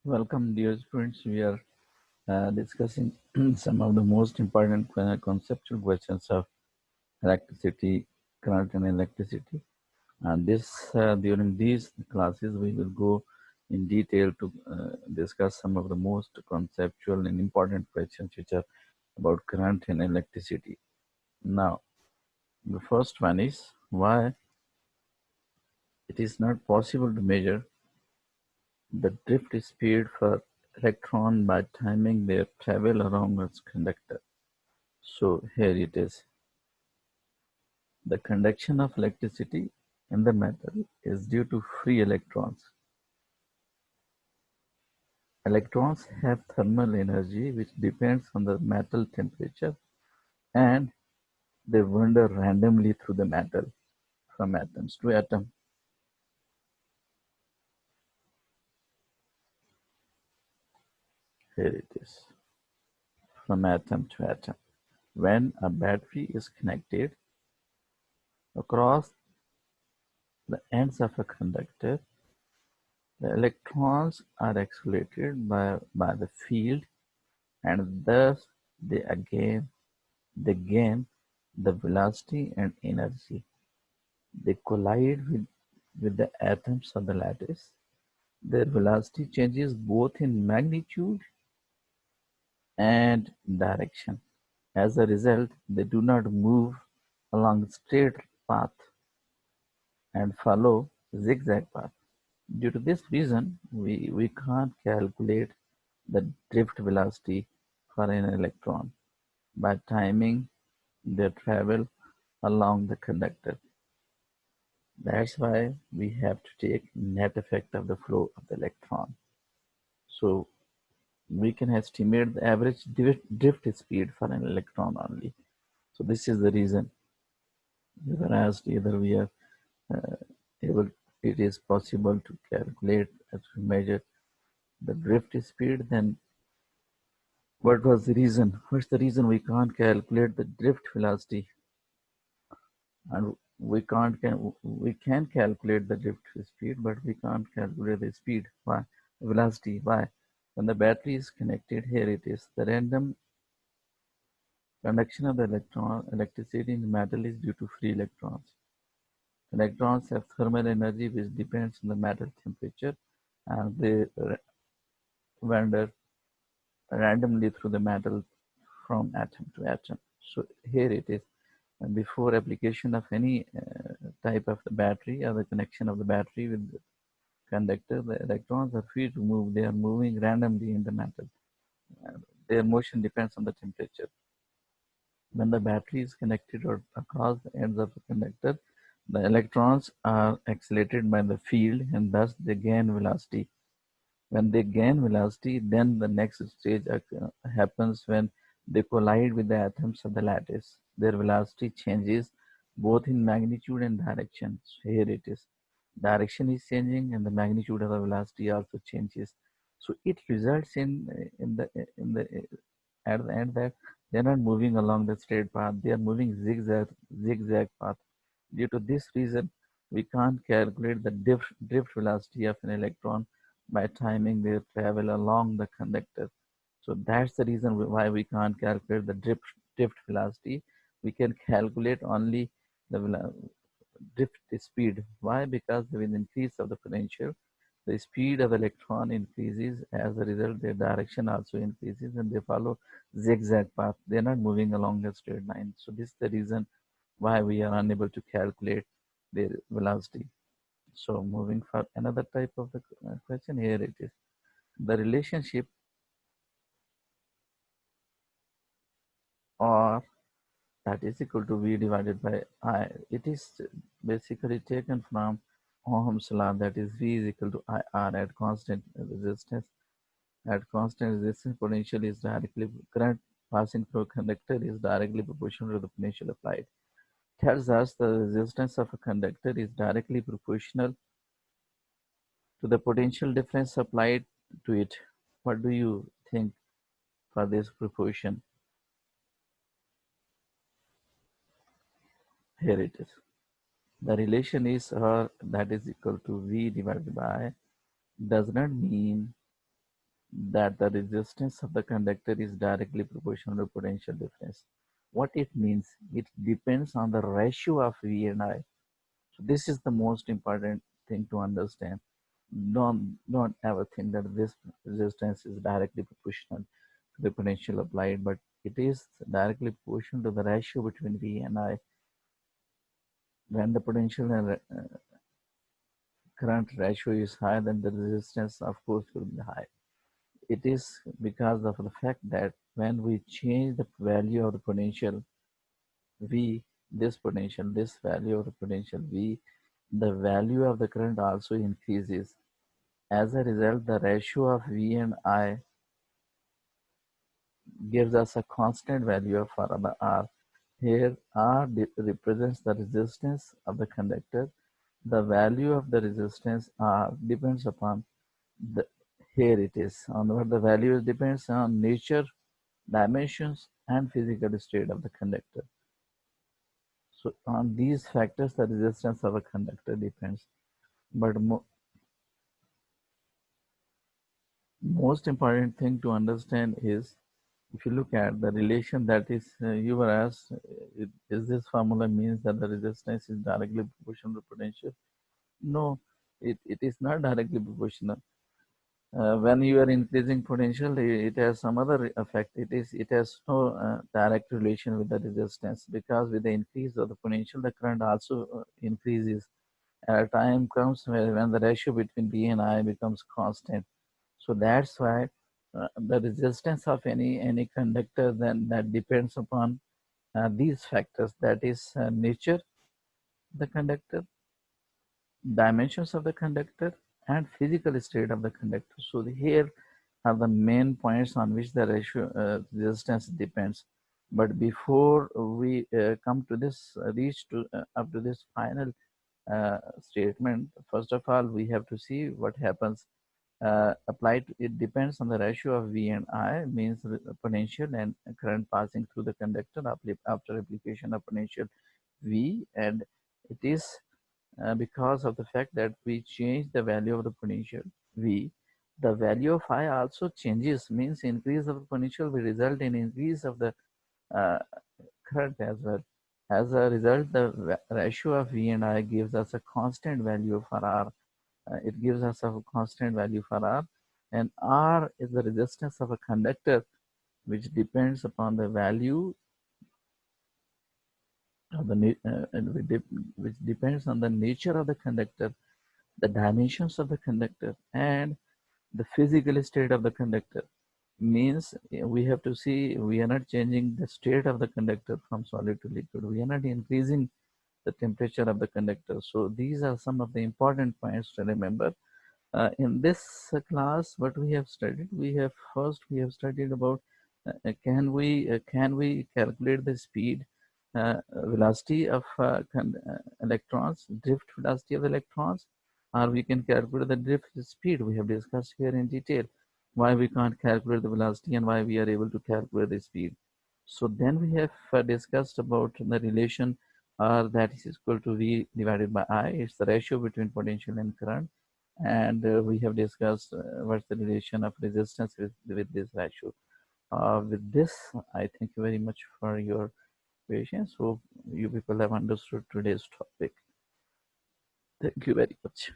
Welcome, dear students. We are discussing some of the most important conceptual questions of electricity, current, and electricity. And during these classes, we will go in detail to discuss some of the most conceptual and important questions which are about current and electricity. Now, the first one is why it is not possible to measure the drift speed for electron by timing their travel along its conductor. So here it is. The conduction of electricity in the metal is due to free electrons. Electrons have thermal energy which depends on the metal temperature, and they wander randomly through the metal from atoms to atom. Here it is. From atom to atom. When a battery is connected across the ends of a conductor, the electrons are accelerated by the field, and thus they gain the velocity and energy. They collide with the atoms of the lattice. Their velocity changes both in magnitude and direction. As a result, they do not move along a straight path and follow zigzag path. Due to this reason, we can't calculate the drift velocity for an electron by timing their travel along the conductor. That's why we have to take net effect of the flow of the electron. So we can estimate the average drift speed for an electron only. So this is the reason we were asked either we are uh, able, it is possible to calculate to measure the drift speed, then what was the reason? What's the reason we can't calculate the drift velocity? And we can calculate the drift speed, but we can't calculate the speed. Why? Velocity. Why? When the battery is connected, here it is. The random conduction of the electricity in metal is due to free electrons. Electrons have thermal energy which depends on the metal temperature, and they wander randomly through the metal from atom to atom. So here it is. And before application of any type of the battery or the connection of the battery with the conductor, the electrons are free to move. They are moving randomly in the metal. Their motion depends on the temperature. When the battery is connected or across the ends of the conductor, the electrons are accelerated by the field, and thus they gain velocity. When they gain velocity, then the next stage happens when they collide with the atoms of the lattice. Their velocity changes both in magnitude and direction. So here it is. Direction is changing and the magnitude of the velocity also changes. So it results in the at the end that they're not moving along the straight path. They are moving zigzag path. Due to this reason, we can't calculate the drift velocity of an electron by timing their travel along the conductor. So that's the reason why we can't calculate the drift velocity. We can calculate only the drift speed. Why? Because with increase of the potential, the speed of the electron increases. As a result, their direction also increases and they follow zigzag path. They're not moving along a straight line. So this is the reason why we are unable to calculate their velocity. So moving for another type of the question, here it is. The relationship or that is equal to V divided by I. It is basically taken from Ohm's law, that is V is equal to IR at constant resistance. At constant resistance, potential is directly, current passing through a conductor is directly proportional to the potential applied. Tells us the resistance of a conductor is directly proportional to the potential difference applied to it. What do you think for this proportion? Here it is. The relation is R that is equal to V divided by does not mean that the resistance of the conductor is directly proportional to potential difference. What it means? It depends on the ratio of V and I. So this is the most important thing to understand. Don't ever think that this resistance is directly proportional to the potential applied, but it is directly proportional to the ratio between V and I. When the potential and current ratio is high, then the resistance, of course, will be high. It is because of the fact that when we change the value of the potential V, this value of the potential V, the value of the current also increases. As a result, the ratio of V and I gives us a constant value of R. Here, R represents the resistance of the conductor. The value of the resistance R depends upon the, here it is, on what the value depends on nature, dimensions, and physical state of the conductor. So on these factors, the resistance of a conductor depends. But most important thing to understand is, if you look at the relation that is, you were asked, is this formula means that the resistance is directly proportional to potential? No, it is not directly proportional. When you are increasing potential, it has some other effect. It has no direct relation with the resistance, because with the increase of the potential, the current also increases. A time comes when the ratio between V and I becomes constant. So that's why the resistance of any conductor, then that depends upon these factors, that is nature of the conductor, dimensions of the conductor, and physical state of the conductor. So here are the main points on which the ratio resistance depends. But before we come to this, reach to up to this final statement, first of all, we have to see what happens. Applied, it depends on the ratio of V and I, means potential and current passing through the conductor after application of potential V, and it is because of the fact that we change the value of the potential V, the value of I also changes, means increase of the potential will result in increase of the uh, current as well. As a result, the ratio of V and I gives us a constant value for R. It gives us a constant value for R, and R is the resistance of a conductor, which depends upon the value of the which depends on the nature of the conductor, the dimensions of the conductor, and the physical state of the conductor. Means we have to see, we are not changing the state of the conductor from solid to liquid. We are not increasing the temperature of the conductor. So these are some of the important points to remember. In this class, what we have studied, we have studied about can we calculate the speed, velocity of electrons, drift velocity of electrons, or we can calculate the drift speed. We have discussed here in detail why we can't calculate the velocity and why we are able to calculate the speed. So then we have discussed about the relation that is equal to V divided by I. It's the ratio between potential and current, and we have discussed what's the relation of resistance with this ratio. With this, I thank you very much for your patience. Hope you people have understood today's topic. Thank you very much.